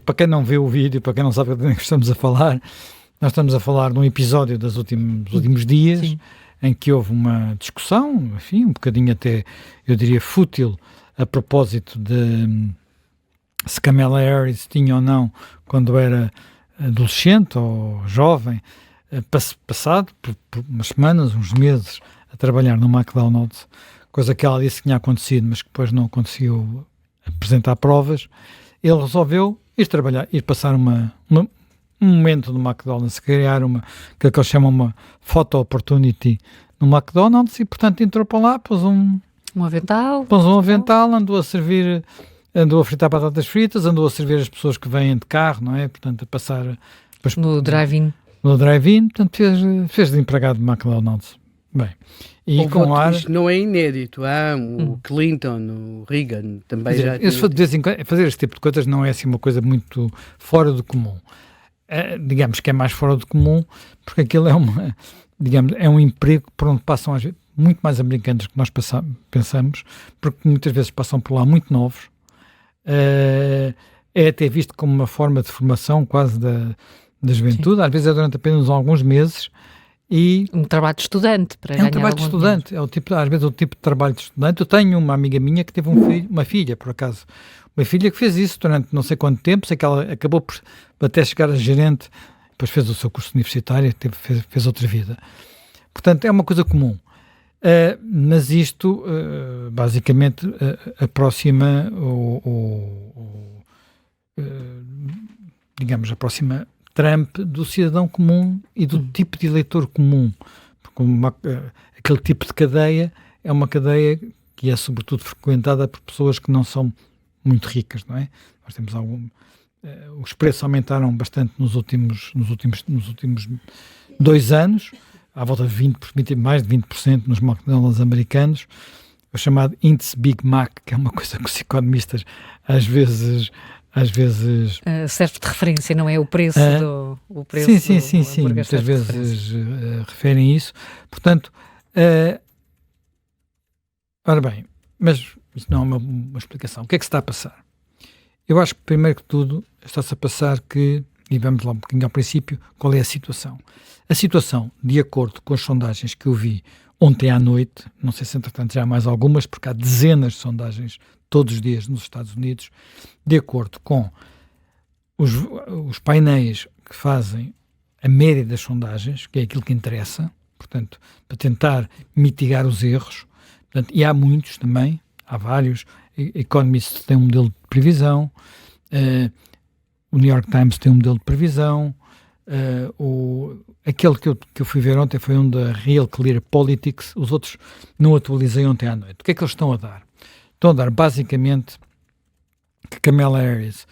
para quem não vê o vídeo, para quem não sabe de que estamos a falar, nós estamos a falar de um episódio dos últimos dias, sim, em que houve uma discussão, enfim, um bocadinho até, eu diria, fútil, a propósito de se Kamala Harris tinha ou não, quando era adolescente ou jovem, passado por umas semanas, uns meses, a trabalhar no McDonald's, coisa que ela disse que tinha acontecido, mas que depois não conseguiu apresentar provas. Ele resolveu ir passar um momento no McDonald's, criar aquilo que eles chamam uma photo opportunity no McDonald's, e portanto entrou para lá, pôs um avental, andou a fritar batatas fritas, andou a servir as pessoas que vêm de carro, não é? Portanto, a passar no drive-in. Portanto, fez de empregado de McDonald's. Bem, e com ar... Isto não é inédito, o Clinton, o Reagan também já... De vez em quando, fazer este tipo de coisas não é assim uma coisa muito fora do comum. Digamos que é mais fora do comum, porque aquilo é um emprego por onde passam às vezes muito mais americanos do que nós pensamos, porque muitas vezes passam por lá muito novos. É até visto como uma forma de formação quase da juventude. Sim. Às vezes é durante apenas alguns meses. E um trabalho de estudante para ganhar trabalho de estudante, às vezes é o tipo de trabalho de estudante. Eu tenho uma amiga minha que teve uma filha, por acaso, uma filha que fez isso durante não sei quanto tempo, sei que ela acabou por até chegar a gerente, depois fez o seu curso universitário, fez outra vida. Portanto, é uma coisa comum. Mas isto basicamente aproxima aproxima Trump do cidadão comum e do tipo de eleitor comum, porque aquele tipo de cadeia é uma cadeia que é sobretudo frequentada por pessoas que não são muito ricas, não é? Nós temos os preços aumentaram bastante nos últimos 2 anos, à volta de mais de 20% nos McDonald's americanos, o chamado índice Big Mac, que é uma coisa que os economistas às vezes serve de referência, não é o preço o preço sim, muitas vezes referem isso. Portanto, ora bem, mas isso não é uma explicação. O que é que se está a passar? Eu acho que, primeiro que tudo, está-se a passar e vamos lá um bocadinho ao princípio, qual é a situação? A situação, de acordo com as sondagens que eu vi ontem à noite, não sei se entretanto já há mais algumas, porque há dezenas de sondagens todos os dias nos Estados Unidos, de acordo com os painéis que fazem a média das sondagens, que é aquilo que interessa, portanto, para tentar mitigar os erros, portanto, e há muitos também, há vários. Economist tem um modelo de previsão, o New York Times tem um modelo de previsão, aquele que eu fui ver ontem foi um da Real Clear Politics, os outros não atualizei ontem à noite. O que é que eles estão a dar? Estão a dar basicamente que Kamala Harris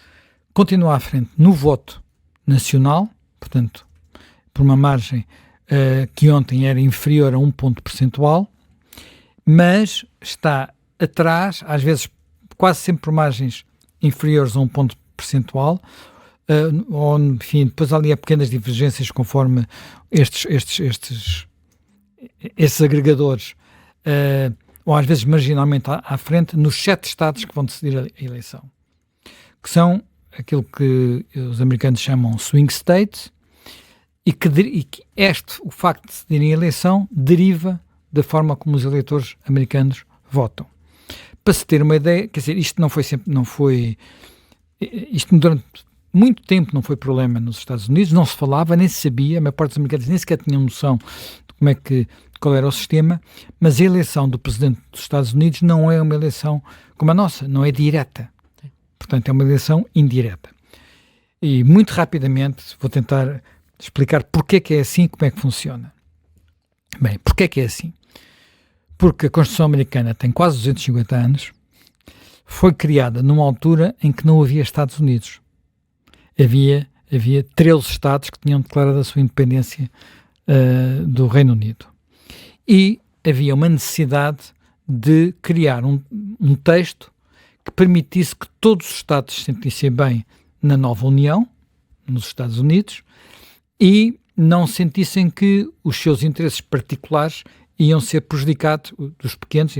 continua à frente no voto nacional, portanto, por uma margem que ontem era inferior a 1 ponto percentual, mas está atrás, às vezes quase sempre por margens inferiores a 1 ponto percentual, ou enfim, depois ali há pequenas divergências conforme estes agregadores, ou às vezes marginalmente à frente, nos 7 estados que vão decidir a eleição, que são aquilo que os americanos chamam swing states, e que o facto de decidirem a eleição deriva da forma como os eleitores americanos votam. Para se ter uma ideia, quer dizer, isto isto durante muito tempo não foi problema nos Estados Unidos, não se falava, nem se sabia, a maior parte dos americanos nem sequer tinham noção de qual era o sistema, mas a eleição do presidente dos Estados Unidos não é uma eleição como a nossa, não é direta. Portanto, é uma eleição indireta. E muito rapidamente vou tentar explicar porque é que é assim e como é que funciona. Bem, porque é que é assim? Porque a Constituição americana tem quase 250 anos, foi criada numa altura em que não havia Estados Unidos. Havia 13 Estados que tinham declarado a sua independência do Reino Unido. E havia uma necessidade de criar um texto que permitisse que todos os Estados se sentissem bem na nova União, nos Estados Unidos, e não sentissem que os seus interesses particulares iam ser prejudicados, dos pequenos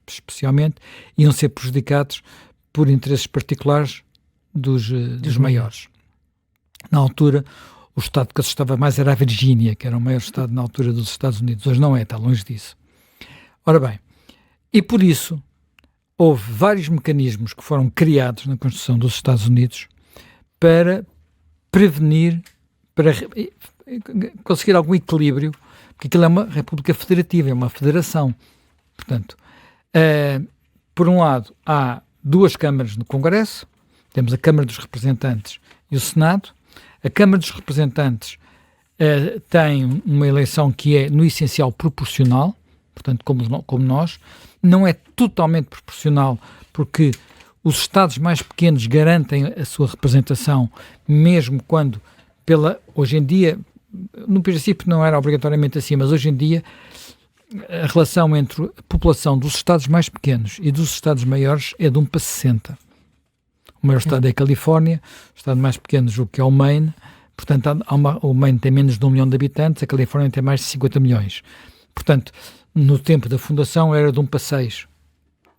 especialmente, iam ser prejudicados por interesses particulares dos maiores. Na altura, o estado que assustava mais era a Virgínia, que era o maior estado na altura dos Estados Unidos. Hoje não é, está longe disso. Ora bem, e por isso houve vários mecanismos que foram criados na Constituição dos Estados Unidos para prevenir, para conseguir algum equilíbrio, porque aquilo é uma república federativa, é uma federação. Portanto, por um lado, há duas câmaras no Congresso, temos a Câmara dos Representantes e o Senado. A Câmara dos Representantes tem uma eleição que é, no essencial, proporcional, portanto, como nós. Não é totalmente proporcional, porque os Estados mais pequenos garantem a sua representação, mesmo quando, hoje em dia, no princípio não era obrigatoriamente assim, mas hoje em dia, a relação entre a população dos Estados mais pequenos e dos Estados maiores é de 1 para 60. O maior estado é a Califórnia, o estado mais pequeno julgo que é o Maine, portanto o Maine tem menos de 1 milhão de habitantes, a Califórnia tem mais de 50 milhões. Portanto, no tempo da fundação era de 1 para 6.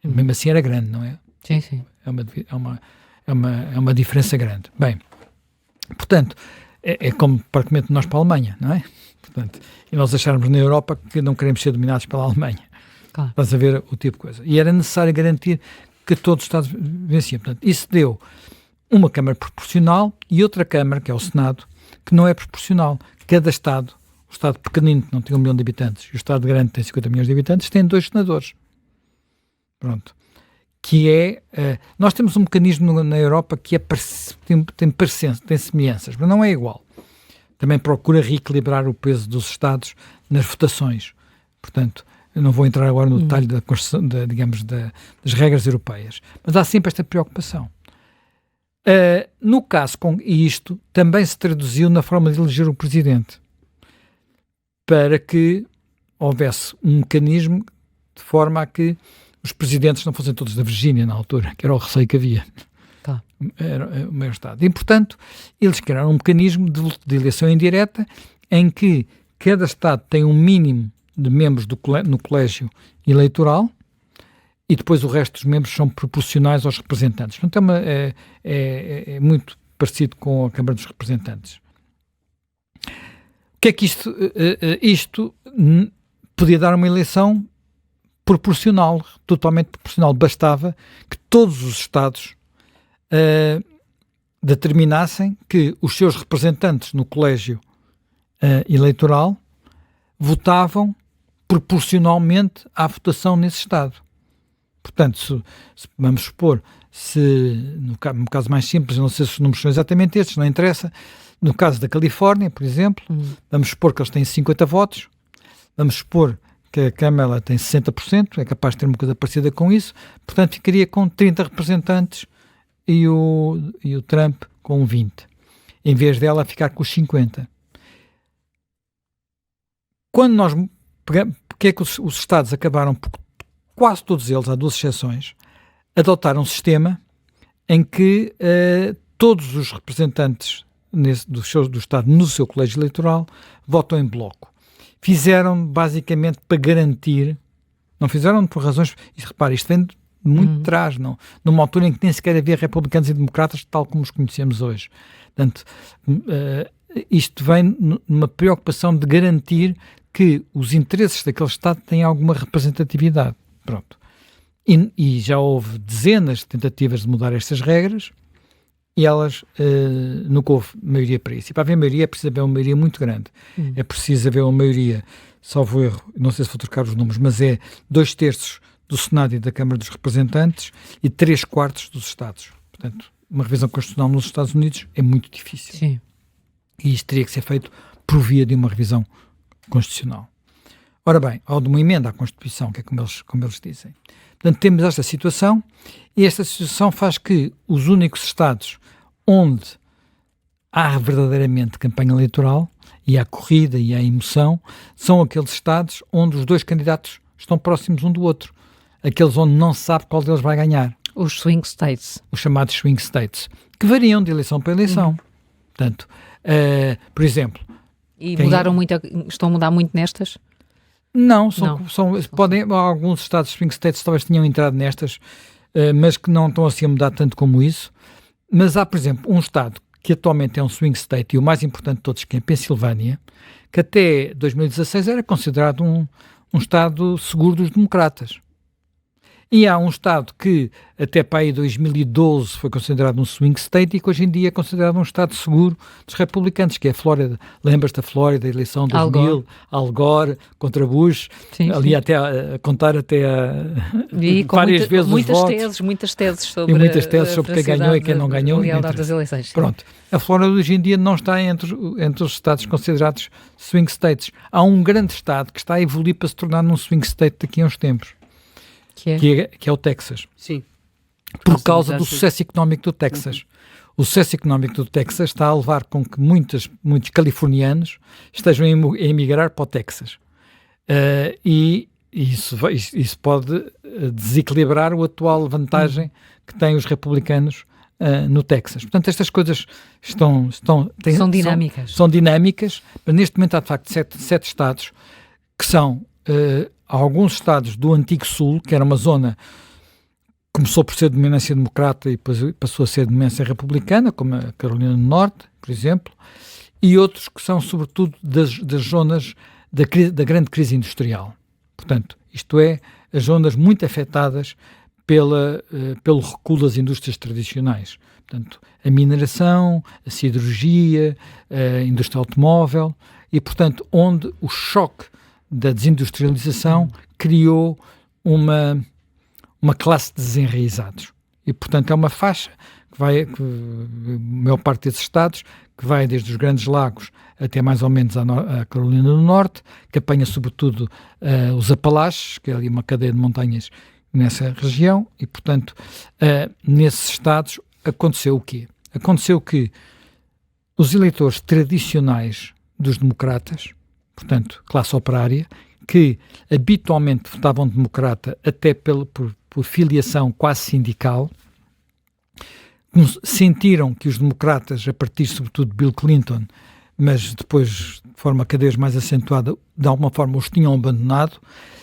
Mesmo assim era grande, não é? Sim, sim. É uma diferença grande. Bem, portanto, é como praticamente nós para a Alemanha, não é? Portanto, e nós acharmos na Europa que não queremos ser dominados pela Alemanha. Claro. Estás a ver o tipo de coisa. E era necessário garantir que todos os Estados venciam. Portanto, isso deu uma Câmara proporcional e outra Câmara, que é o Senado, que não é proporcional. Cada Estado, o Estado pequenino, que não tem 1 milhão de habitantes, e o Estado grande, que tem 50 milhões de habitantes, tem 2 senadores. Pronto. Que é... nós temos um mecanismo na Europa que tem semelhanças, mas não é igual. Também procura reequilibrar o peso dos Estados nas votações. Portanto, eu não vou entrar agora no detalhe da construção, das regras europeias, mas há sempre esta preocupação. No caso, e isto também se traduziu na forma de eleger o Presidente, para que houvesse um mecanismo de forma a que os presidentes não fossem todos da Virgínia na altura, que era o receio que havia. Tá. Era o maior Estado. E, portanto, eles criaram um mecanismo de eleição indireta em que cada Estado tem um mínimo de membros no colégio eleitoral e depois o resto dos membros são proporcionais aos representantes. Portanto, é muito parecido com a Câmara dos Representantes. O que é que isto podia dar uma eleição proporcional, totalmente proporcional. Bastava que todos os Estados determinassem que os seus representantes no colégio eleitoral votavam proporcionalmente à votação nesse Estado. Portanto, vamos supor, no caso mais simples, eu não sei se os números são exatamente estes, não interessa, no caso da Califórnia, por exemplo, vamos supor que eles têm 50 votos, vamos supor que a Câmara tem 60%, é capaz de ter uma coisa parecida com isso, portanto ficaria com 30 representantes e o Trump com 20, em vez dela ficar com os 50. Quando nós pegamos, porque é que os Estados acabaram, quase todos eles, há 2 exceções, adotaram um sistema em que todos os representantes do Estado no seu colégio eleitoral votam em bloco. Fizeram basicamente para garantir, não fizeram por razões, e repare, isto vem muito de trás, não, numa altura em que nem sequer havia republicanos e democratas tal como os conhecemos hoje. Portanto, isto vem numa preocupação de garantir que os interesses daquele Estado têm alguma representatividade. Pronto. E já houve dezenas de tentativas de mudar estas regras e elas nunca houve maioria para isso. E para haver maioria é preciso haver uma maioria muito grande. É preciso haver uma maioria, salvo erro, não sei se vou trocar os números, mas é 2/3 do Senado e da Câmara dos Representantes e 3/4 dos Estados. Portanto, uma revisão constitucional nos Estados Unidos é muito difícil. Sim. E isto teria que ser feito por via de uma revisão constitucional. Ora bem, ou de uma emenda à Constituição, que é como eles dizem. Portanto, temos esta situação, e esta situação faz que os únicos Estados onde há verdadeiramente campanha eleitoral, e há corrida e há emoção, são aqueles Estados onde os 2 candidatos estão próximos um do outro. Aqueles onde não se sabe qual deles vai ganhar. Os swing states. Os chamados swing states, que variam de eleição para eleição. Portanto, por exemplo... E estão a mudar muito nestas? Não, podem, alguns Estados swing states talvez tenham entrado nestas, mas que não estão assim a mudar tanto como isso. Mas há, por exemplo, um estado que atualmente é um swing state, e o mais importante de todos, que é a Pensilvânia, que até 2016 era considerado um estado seguro dos democratas. E há um estado que até para aí 2012 foi considerado um swing state e que hoje em dia é considerado um estado seguro dos republicanos, que é a Flórida. Lembras-te da Flórida, a eleição de 2000, Al Gore contra Bush, sim, ali sim. até a contar até e várias vezes os votos. Muitas teses sobre, muitas teses sobre quem ganhou e quem não ganhou. A lealdade das eleições. Pronto. A Flórida hoje em dia não está entre os estados considerados swing states. Há um grande estado que está a evoluir para se tornar num swing state daqui a uns tempos. Que é o Texas. Sim. Por causa do sucesso económico do Texas. O sucesso económico do Texas está a levar com que muitos californianos estejam a emigrar para o Texas. E isso pode desequilibrar a atual vantagem que têm os republicanos no Texas. Portanto, estas coisas são dinâmicas. São dinâmicas, mas neste momento há de facto sete estados que são... alguns estados do antigo Sul, que era uma zona que começou por ser de dominância democrata e depois passou a ser de dominância republicana, como a Carolina do Norte, por exemplo, e outros que são sobretudo das zonas da grande crise industrial. Portanto, isto é, as zonas muito afetadas pelo recuo das indústrias tradicionais. Portanto, a mineração, a siderurgia, a indústria automóvel e, portanto, onde o choque da desindustrialização criou uma classe de desenraizados. E, portanto, é uma faixa a maior parte desses estados, que vai desde os Grandes Lagos até mais ou menos a Carolina do Norte, que apanha sobretudo os Apalaches, que é ali uma cadeia de montanhas nessa região, e, portanto, nesses estados aconteceu o quê? Aconteceu que os eleitores tradicionais dos democratas, portanto, classe operária, que habitualmente votavam democrata até por filiação quase sindical, sentiram que os democratas, a partir sobretudo de Bill Clinton, mas depois de forma cada vez mais acentuada, de alguma forma os tinham abandonado,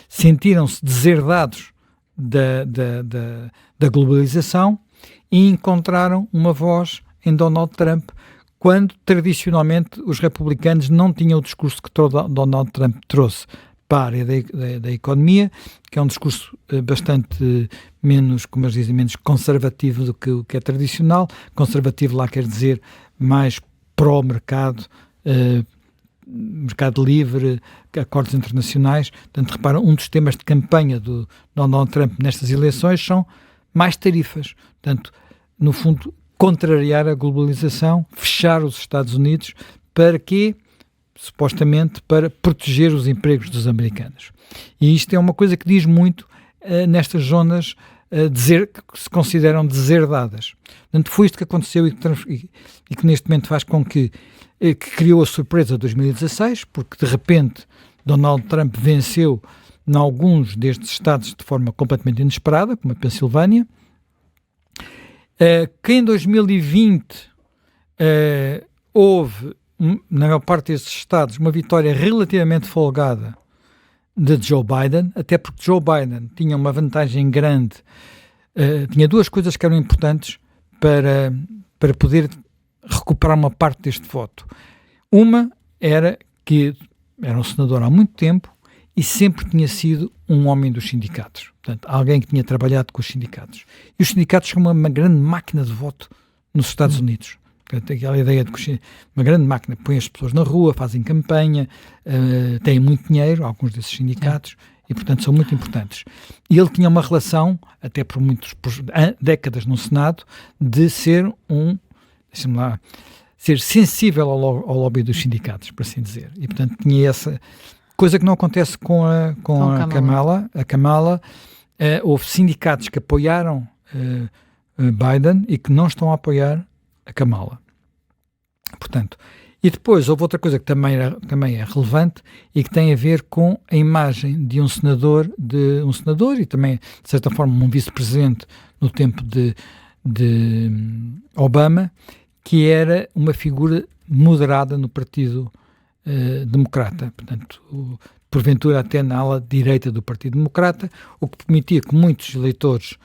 sentiram-se deserdados da globalização e encontraram uma voz em Donald Trump, quando tradicionalmente os republicanos não tinham o discurso que Donald Trump trouxe para a área da economia, que é um discurso bastante menos, como eles dizem, menos conservativo do que o que é tradicional. Conservativo lá quer dizer mais pró-mercado, mercado livre, acordos internacionais. Portanto, reparam, um dos temas de campanha do Donald Trump nestas eleições são mais tarifas. Portanto, no fundo, contrariar a globalização, fechar os Estados Unidos, para quê? Supostamente para proteger os empregos dos americanos. E isto é uma coisa que diz muito nestas zonas que se consideram deserdadas. Portanto, foi isto que aconteceu e que neste momento faz com que criou a surpresa de 2016, porque de repente Donald Trump venceu em alguns destes estados de forma completamente inesperada, como a Pensilvânia, que em 2020 houve, na maior parte desses estados, uma vitória relativamente folgada de Joe Biden, até porque Joe Biden tinha uma vantagem grande, tinha duas coisas que eram importantes para poder recuperar uma parte deste voto. Uma era que era um senador há muito tempo e sempre tinha sido um homem dos sindicatos. Portanto, alguém que tinha trabalhado com os sindicatos. E os sindicatos são uma grande máquina de voto nos Estados Unidos. Portanto, aquela ideia de que uma grande máquina põe as pessoas na rua, fazem campanha, têm muito dinheiro, alguns desses sindicatos, e, portanto, são muito importantes. E ele tinha uma relação, até por décadas no Senado, de ser ser sensível ao lobby dos sindicatos, por assim dizer. E, portanto, tinha essa coisa que não acontece com a Kamala. A Kamala, houve sindicatos que apoiaram Biden e que não estão a apoiar a Kamala. Portanto, e depois houve outra coisa que também é relevante e que tem a ver com a imagem de um senador e também, de certa forma, um vice-presidente no tempo de Obama, que era uma figura moderada no Partido Democrata. Portanto, porventura até na ala direita do Partido Democrata, o que permitia que muitos eleitores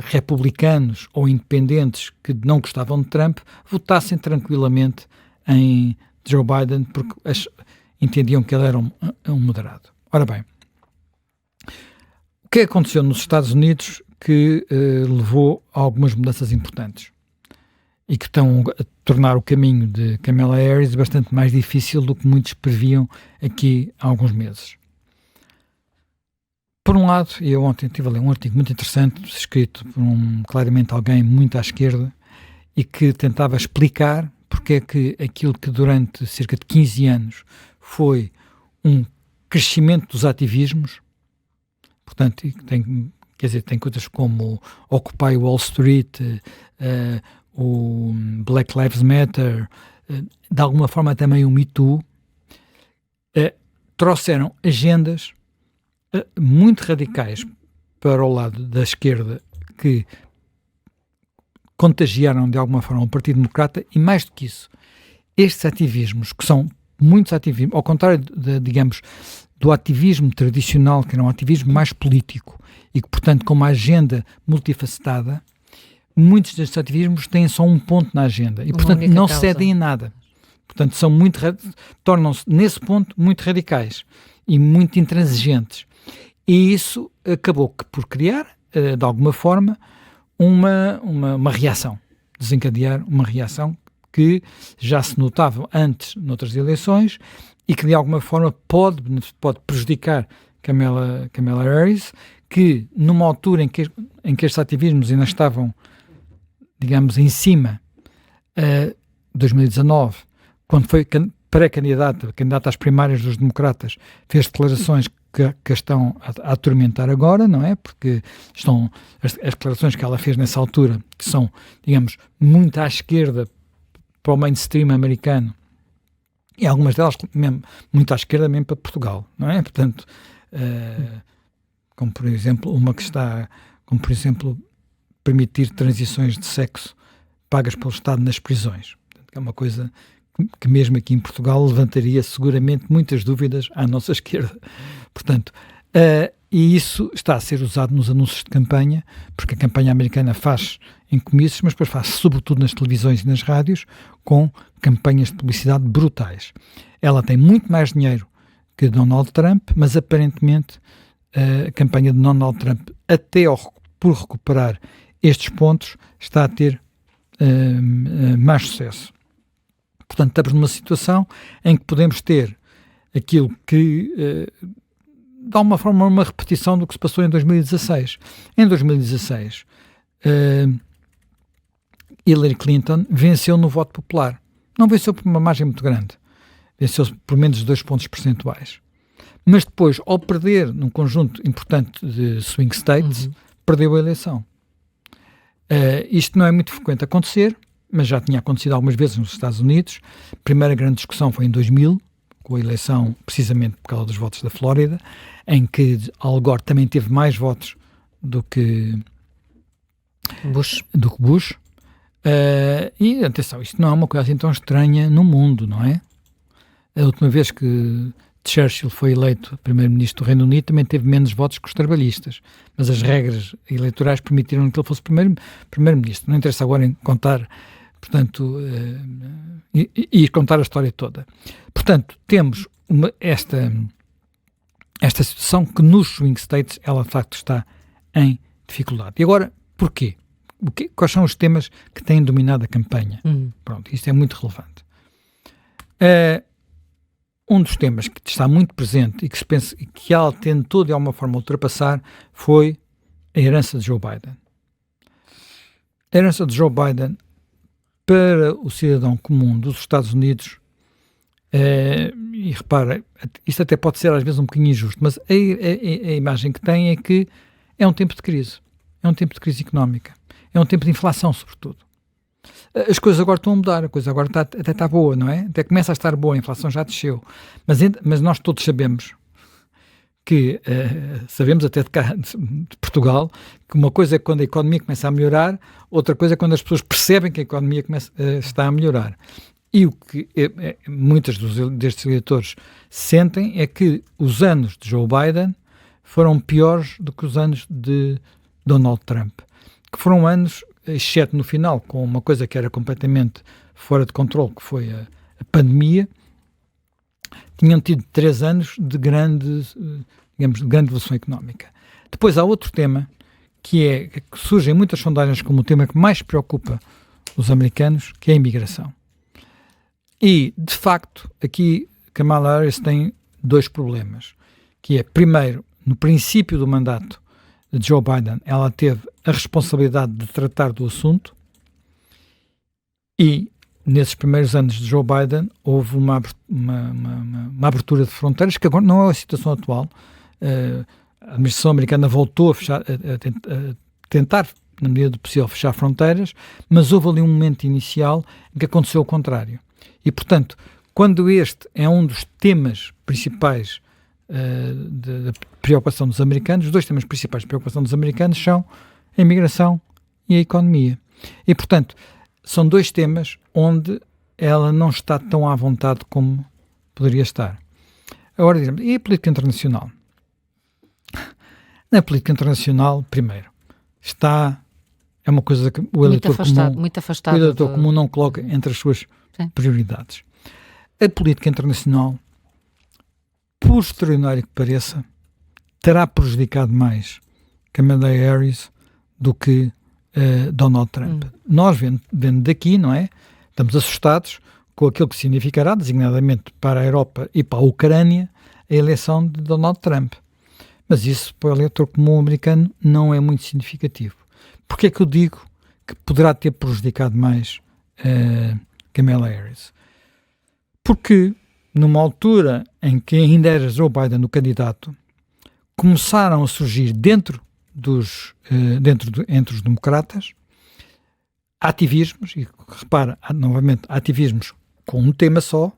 republicanos ou independentes que não gostavam de Trump votassem tranquilamente em Joe Biden porque entendiam que ele era um moderado. Ora bem, o que aconteceu nos Estados Unidos que levou a algumas mudanças importantes e que estão a tornar o caminho de Kamala Harris bastante mais difícil do que muitos previam aqui há alguns meses. Por um lado, eu ontem estive a ler um artigo muito interessante, escrito por claramente alguém muito à esquerda, e que tentava explicar porque é que aquilo que durante cerca de 15 anos foi um crescimento dos ativismos, portanto, tem coisas como Occupy Wall Street, o Black Lives Matter, de alguma forma também o Me Too, trouxeram agendas muito radicais para o lado da esquerda que contagiaram de alguma forma o Partido Democrata e, mais do que isso, estes ativismos, que são muitos ativismos, ao contrário, digamos, do ativismo tradicional, que era um ativismo mais político e que, portanto, com uma agenda multifacetada, muitos destes ativismos têm só um ponto na agenda e, portanto, não cedem em nada. Portanto, tornam-se, nesse ponto, muito radicais e muito intransigentes. E isso acabou por criar, de alguma forma, uma reação, desencadear uma reação que já se notava antes noutras eleições e que de alguma forma pode prejudicar Kamala Harris, que numa altura em que estes ativismos ainda estavam, digamos, em cima, 2019, quando foi pré-candidata às primárias dos democratas, fez declarações que estão a atormentar agora, não é? Porque estão as declarações que ela fez nessa altura, que são, digamos, muito à esquerda para o mainstream americano, e algumas delas mesmo, muito à esquerda mesmo para Portugal, não é? Portanto, como por exemplo, como por exemplo, permitir transições de sexo pagas pelo Estado nas prisões. Portanto, é uma coisa que mesmo aqui em Portugal levantaria seguramente muitas dúvidas à nossa esquerda. Portanto, e isso está a ser usado nos anúncios de campanha, porque a campanha americana faz em comícios, mas depois faz sobretudo nas televisões e nas rádios, com campanhas de publicidade brutais. Ela tem muito mais dinheiro que Donald Trump, mas aparentemente a campanha de Donald Trump, até por recuperar estes pontos, está a ter mais sucesso. Portanto, estamos numa situação em que podemos ter aquilo que, de alguma forma, uma repetição do que se passou em 2016. Em 2016, Hillary Clinton venceu no voto popular. Não venceu por uma margem muito grande. Venceu por menos de 2 pontos percentuais. Mas depois, ao perder num conjunto importante de swing states, perdeu a eleição. Isto não é muito frequente acontecer, mas já tinha acontecido algumas vezes nos Estados Unidos. A primeira grande discussão foi em 2000, com a eleição precisamente por causa dos votos da Flórida, em que Al Gore também teve mais votos do que Bush. E atenção, isto não é uma coisa assim tão estranha no mundo, não é? A última vez que Churchill foi eleito primeiro-ministro do Reino Unido também teve menos votos que os trabalhistas, mas as regras eleitorais permitiram que ele fosse primeiro-ministro. Não interessa agora em contar, portanto, e contar a história toda. Portanto, temos esta situação que nos swing states ela de facto está em dificuldade. E agora, porquê? Quais são os temas que têm dominado a campanha? Pronto, isto é muito relevante. Um dos temas que está muito presente e que se pensa que ela tentou de alguma forma ultrapassar foi a herança de Joe Biden. A herança de Joe Biden para o cidadão comum dos Estados Unidos, e repara, isto até pode ser às vezes um bocadinho injusto, mas a imagem que tem é que é um tempo de crise. É um tempo de crise económica. É um tempo de inflação, sobretudo. As coisas agora estão a mudar, a coisa agora até está boa, não é? Até começa a estar boa, a inflação já desceu. Mas nós todos sabemos que, sabemos até de cá, de Portugal, que uma coisa é quando a economia começa a melhorar, outra coisa é quando as pessoas percebem que a economia está a melhorar. E o que muitos destes eleitores sentem é que os anos de Joe Biden foram piores do que os anos de Donald Trump, que foram anos, exceto no final, com uma coisa que era completamente fora de controle, que foi a pandemia, tinham tido 3 anos de grande evolução económica. Depois há outro tema, que surge em muitas sondagens como o tema que mais preocupa os americanos, que é a imigração. E, de facto, aqui Kamala Harris tem 2 problemas, que é, primeiro, no princípio do mandato de Joe Biden, ela teve a responsabilidade de tratar do assunto e, nesses primeiros anos de Joe Biden, houve uma abertura de fronteiras, que agora não é a situação atual. A administração americana voltou a tentar, na medida do possível, fechar fronteiras, mas houve ali um momento inicial em que aconteceu o contrário. E, portanto, quando este é um dos temas principais de preocupação dos americanos, os 2 temas principais de preocupação dos americanos são a imigração e a economia. E, portanto, são 2 temas onde ela não está tão à vontade como poderia estar. Agora, dizemos, e a política internacional? Na política internacional, primeiro, é uma coisa que o eleitor comum não coloca entre as suas prioridades. A política internacional, por extraordinário que pareça, terá prejudicado mais Kamala Harris do que Donald Trump. Nós, vendo daqui, não é? Estamos assustados com aquilo que significará, designadamente para a Europa e para a Ucrânia, a eleição de Donald Trump. Mas isso, para o eleitor comum americano, não é muito significativo. Porquê é que eu digo que poderá ter prejudicado mais Kamala Harris? Porque, numa altura em que ainda era Joe Biden o candidato, começaram a surgir entre os democratas ativismos, e repara, novamente, ativismos com um tema só,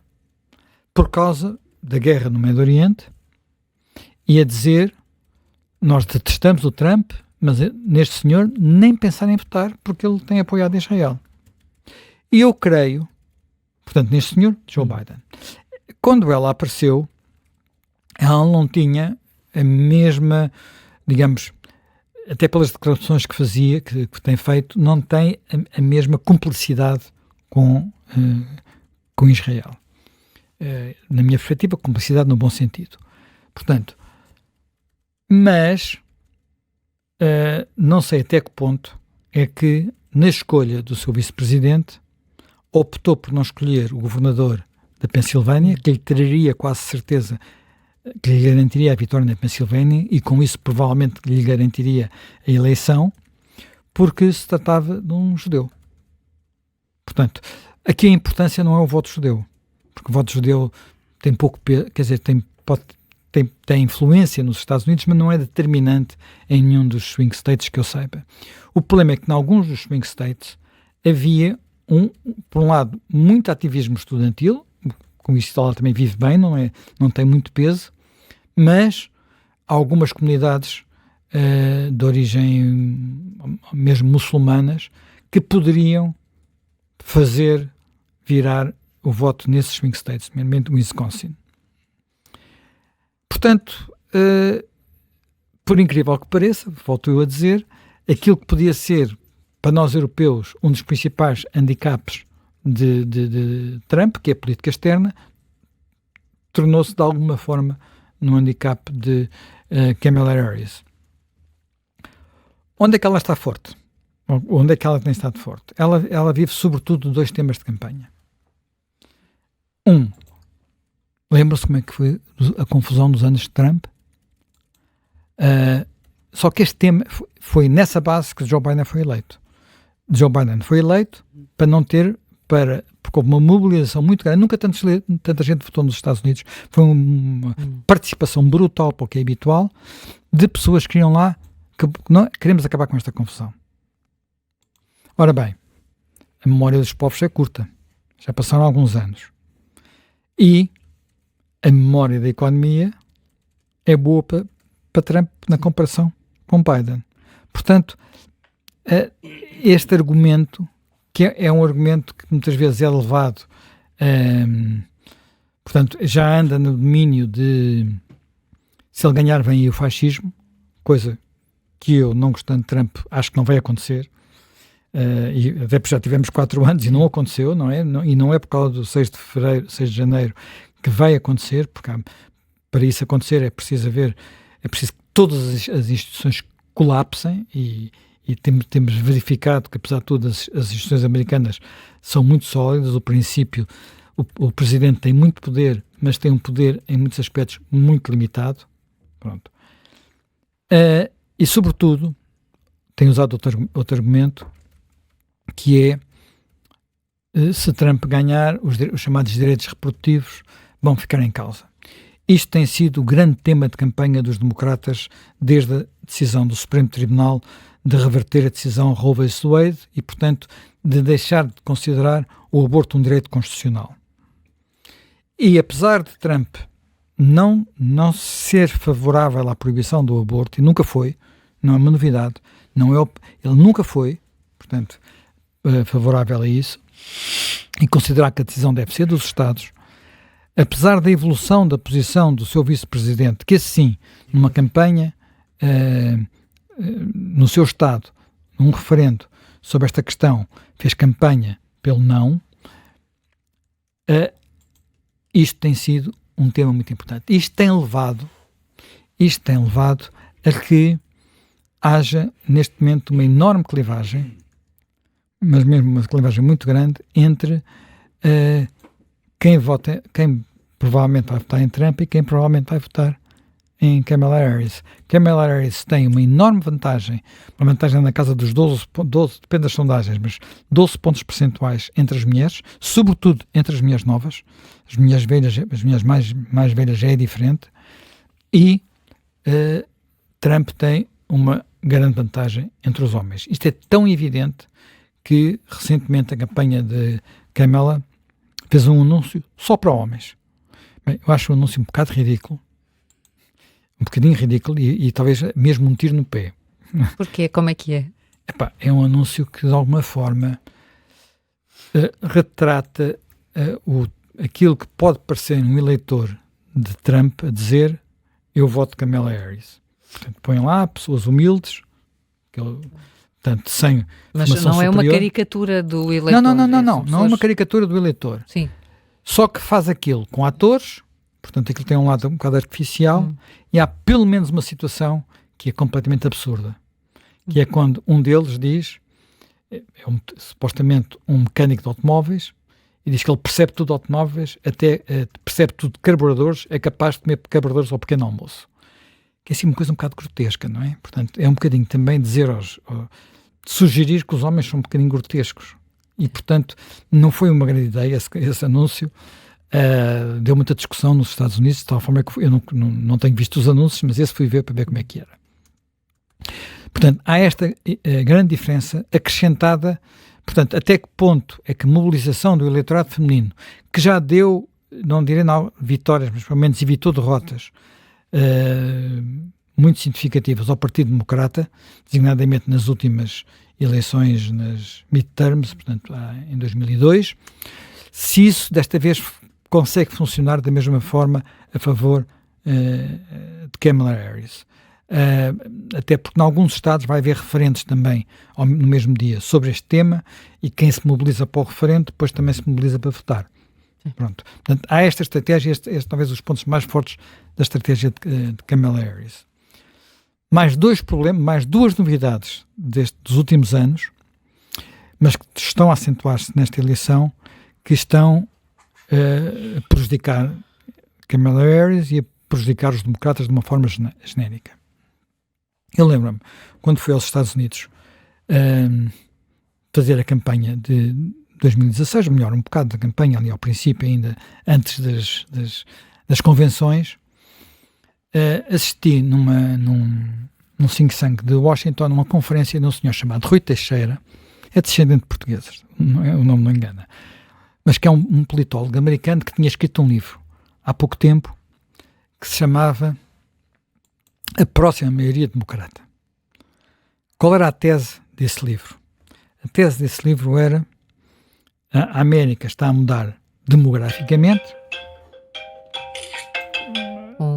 por causa da guerra no Médio Oriente, e a dizer, nós detestamos o Trump, mas neste senhor nem pensar em votar porque ele tem apoiado Israel. E eu creio, portanto, neste senhor, Joe Biden, quando ela apareceu, ela não tinha a mesma, digamos, até pelas declarações que fazia, que tem feito, não tem a mesma cumplicidade com Israel. Na minha perspectiva, cumplicidade no bom sentido. Portanto, mas não sei até que ponto é que, na escolha do seu vice-presidente, optou por não escolher o governador da Pensilvânia, que lhe traria quase certeza, que lhe garantiria a vitória na Pensilvânia e com isso provavelmente lhe garantiria a eleição, porque se tratava de um judeu. Portanto, aqui a importância não é o voto judeu, porque o voto judeu tem pouco peso, quer dizer, tem influência nos Estados Unidos, mas não é determinante em nenhum dos swing states que eu saiba. O problema é que em alguns dos swing states havia, por um lado, muito ativismo estudantil, com isso ela também vive bem, não tem muito peso, mas algumas comunidades de origem mesmo muçulmanas que poderiam fazer virar o voto nesses swing states, nomeadamente o Wisconsin. Portanto, por incrível que pareça, volto eu a dizer, aquilo que podia ser, para nós europeus, um dos principais handicaps de Trump, que é a política externa, tornou-se de alguma forma no handicap de Kamala Harris. Onde é que ela está forte? Onde é que ela tem estado forte? Ela vive sobretudo de 2 temas de campanha. Lembra-se como é que foi a confusão dos anos de Trump? Só que este tema foi nessa base que Joe Biden foi eleito. Joe Biden foi eleito para não ter, porque houve uma mobilização muito grande, nunca tanta gente votou nos Estados Unidos, foi uma participação brutal, porque é habitual, de pessoas que iam lá, que não, queremos acabar com esta confusão. Ora bem, a memória dos povos é curta, já passaram alguns anos, e a memória da economia é boa para Trump na comparação com Biden. Portanto, este argumento, que é um argumento que muitas vezes é levado, portanto, já anda no domínio de se ele ganhar vem aí o fascismo, coisa que eu, não gostando de Trump, acho que não vai acontecer. E até porque já tivemos 4 anos e não aconteceu, não é? E não é por causa do 6 de janeiro que vai acontecer, porque para isso acontecer é preciso que todas as instituições colapsem e temos verificado que, apesar de tudo, as instituições americanas são muito sólidas. O princípio, o presidente tem muito poder, mas tem um poder em muitos aspectos muito limitado. Pronto. E, sobretudo, tem usado outro argumento, que é, se Trump ganhar, os chamados direitos reprodutivos vão ficar em causa. Isto tem sido o grande tema de campanha dos democratas desde a decisão do Supremo Tribunal de reverter a decisão Roe vs. Wade e, portanto, de deixar de considerar o aborto um direito constitucional. E, apesar de Trump não ser favorável à proibição do aborto, e nunca foi, não é uma novidade, ele nunca foi, portanto, favorável a isso, e considerar que a decisão deve ser dos Estados, apesar da evolução da posição do seu vice-presidente, que assim, numa campanha no seu Estado, num referendo sobre esta questão, fez campanha pelo não, isto tem sido um tema muito importante. Isto tem levado a que haja, neste momento, uma enorme clivagem, mas mesmo uma clivagem muito grande, entre quem provavelmente vai votar em Trump e quem provavelmente vai votar em Kamala Harris. Kamala Harris tem uma enorme vantagem, uma vantagem na casa dos 12, depende das sondagens, mas 12 pontos percentuais entre as mulheres, sobretudo entre as mulheres novas. As mulheres velhas, as mulheres mais velhas já é diferente, e Trump tem uma grande vantagem entre os homens. Isto é tão evidente que recentemente a campanha de Kamala fez um anúncio só para homens. Bem, eu acho o anúncio um bocadinho ridículo e talvez mesmo um tiro no pé. Porquê? Como é que é? É um anúncio que de alguma forma retrata aquilo que pode parecer um eleitor de Trump a dizer: eu voto Kamala Harris. Portanto, põem lá pessoas humildes, portanto, sem mas formação não é superior. uma caricatura do eleitor. Não é uma caricatura do eleitor. Sim. Só que faz aquilo com atores, portanto aquilo tem um lado um bocado artificial, e há pelo menos uma situação que é completamente absurda, que é quando um deles diz, supostamente um mecânico de automóveis, e diz que ele percebe tudo de automóveis, até percebe tudo de carburadores, é capaz de comer carburadores ao pequeno almoço. Que é assim uma coisa um bocado grotesca, não é? Portanto, é um bocadinho também dizer sugerir que os homens são um bocadinho grotescos. E, portanto, não foi uma grande ideia esse anúncio. Deu muita discussão nos Estados Unidos, de tal forma que eu não tenho visto os anúncios, mas esse fui ver para ver como é que era. Portanto, há esta grande diferença acrescentada. Portanto, até que ponto é que a mobilização do eleitorado feminino, que já deu, não direi não, vitórias, mas pelo menos evitou derrotas muito significativas ao Partido Democrata, designadamente nas últimas eleições, nas midterms, portanto, em 2002, se isso desta vez consegue funcionar da mesma forma a favor de Kamala Harris. Até porque em alguns estados vai haver referentes também no mesmo dia sobre este tema, e quem se mobiliza para o referendo depois também se mobiliza para votar. Pronto. Portanto, há esta estratégia, este talvez os pontos mais fortes da estratégia de Kamala Harris. Mais duas novidades dos últimos anos, mas que estão a acentuar-se nesta eleição, que estão a prejudicar Kamala Harris e a prejudicar os democratas de uma forma genérica. Eu lembro-me, quando fui aos Estados Unidos fazer a campanha de 2016, melhor, um bocado da campanha ali ao princípio, ainda antes das convenções, assisti num think tank de Washington, numa conferência de um senhor chamado Rui Teixeira, é descendente de portugueses, o nome não engana, mas que é um politólogo americano que tinha escrito um livro há pouco tempo que se chamava A Próxima Maioria Democrata. Qual era a tese desse livro? A tese desse livro era: a América está a mudar demograficamente.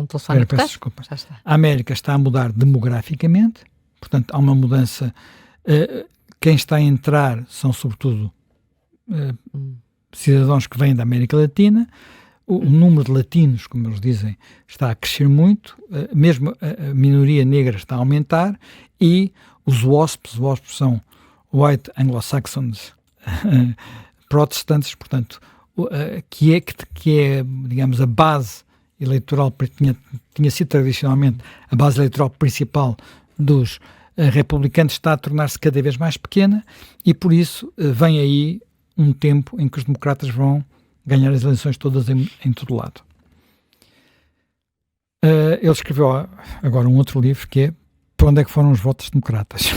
Telefone Peço desculpa. A América está a mudar demograficamente, portanto há uma mudança. Quem está a entrar são sobretudo cidadãos que vêm da América Latina. O número de latinos, como eles dizem, está a crescer muito, mesmo a minoria negra está a aumentar, e os WASPs são White Anglo-Saxons Protestantes, portanto, que é, digamos, a base eleitoral, tinha sido tradicionalmente a base eleitoral principal dos republicanos, está a tornar-se cada vez mais pequena, e por isso vem aí um tempo em que os democratas vão ganhar as eleições todas em todo lado. Ele escreveu agora um outro livro que é Para onde é que foram os votos democratas?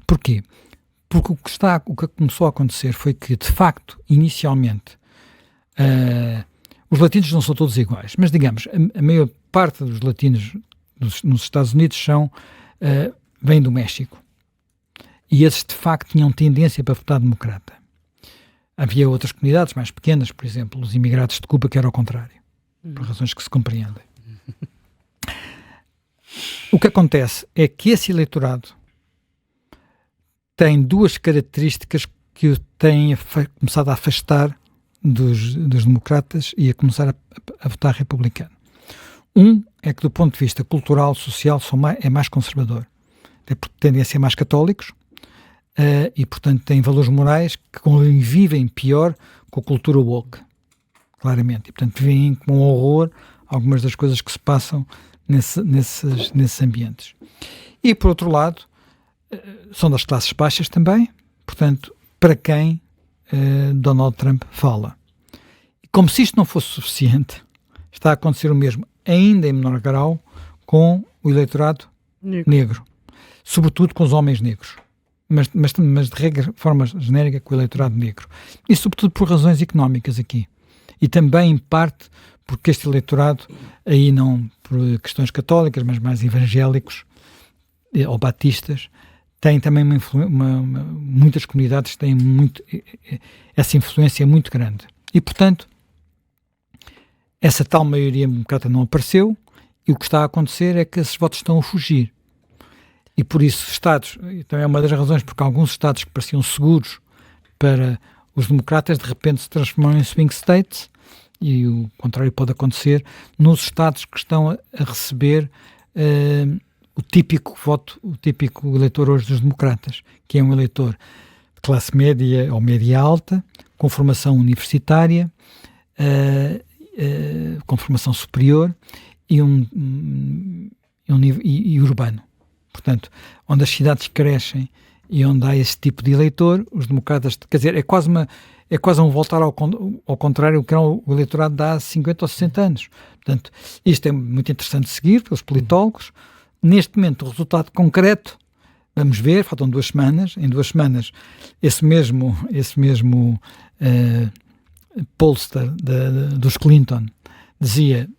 Porquê? Porque o que começou a acontecer foi que, de facto, inicialmente, os latinos não são todos iguais, mas, digamos, a maior parte dos latinos nos Estados Unidos vêm do México. E esses, de facto, tinham tendência para votar democrata. Havia outras comunidades mais pequenas, por exemplo, os imigrantes de Cuba, que era ao contrário, por razões que se compreendem. O que acontece é que esse eleitorado tem duas características que o têm começado a afastar dos democratas e a começar a votar republicano. Um é que, do ponto de vista cultural, social, é mais conservador. Tendem a ser mais católicos, e, portanto, têm valores morais que convivem pior com a cultura woke, claramente. E, portanto, veem com horror algumas das coisas que se passam nesses ambientes. E, por outro lado, são das classes baixas também, portanto, para quem Donald Trump fala. E como se isto não fosse suficiente, está a acontecer o mesmo, ainda em menor grau, com o eleitorado negro. Sobretudo com os homens negros. Mas de forma genérica, com o eleitorado negro. E sobretudo por razões económicas aqui. E também, em parte, porque este eleitorado, aí não por questões católicas, mas mais evangélicos ou batistas, tem também muitas comunidades têm essa influência é muito grande. E, portanto, essa tal maioria democrata não apareceu, e o que está a acontecer é que esses votos estão a fugir. E por isso Estados, e também é uma das razões porque alguns Estados que pareciam seguros para os democratas de repente se transformam em swing states, e o contrário pode acontecer nos Estados que estão a receber o típico voto, o típico eleitor hoje dos democratas, que é um eleitor de classe média ou média alta, com formação universitária, com formação superior e urbano. Portanto, onde as cidades crescem e onde há esse tipo de eleitor, os democratas, quer dizer, é quase um voltar ao contrário do que era o eleitorado de há 50 ou 60 anos. Portanto, isto é muito interessante de seguir pelos politólogos. Neste momento, o resultado concreto, vamos ver, faltam 2 semanas. Em 2 semanas, esse mesmo pollster dos Clinton dizia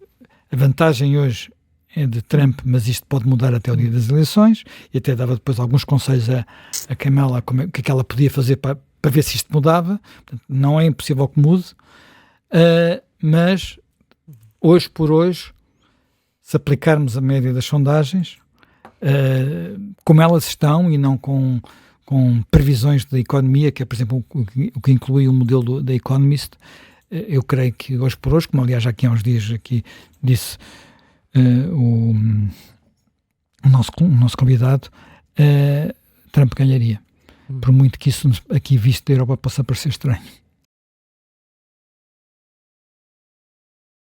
a vantagem hoje é de Trump, mas isto pode mudar até o dia das eleições, e até dava depois alguns conselhos a Kamala, o que é que ela podia fazer para ver se isto mudava. Portanto, não é impossível que mude, mas hoje por hoje, se aplicarmos a média das sondagens, como elas estão e não com previsões da economia, que é, por exemplo, o que inclui o modelo da Economist, eu creio que hoje por hoje, como aliás já aqui há uns dias aqui disse o nosso convidado, Trump ganharia. Por muito que isso aqui visto da Europa possa parecer estranho.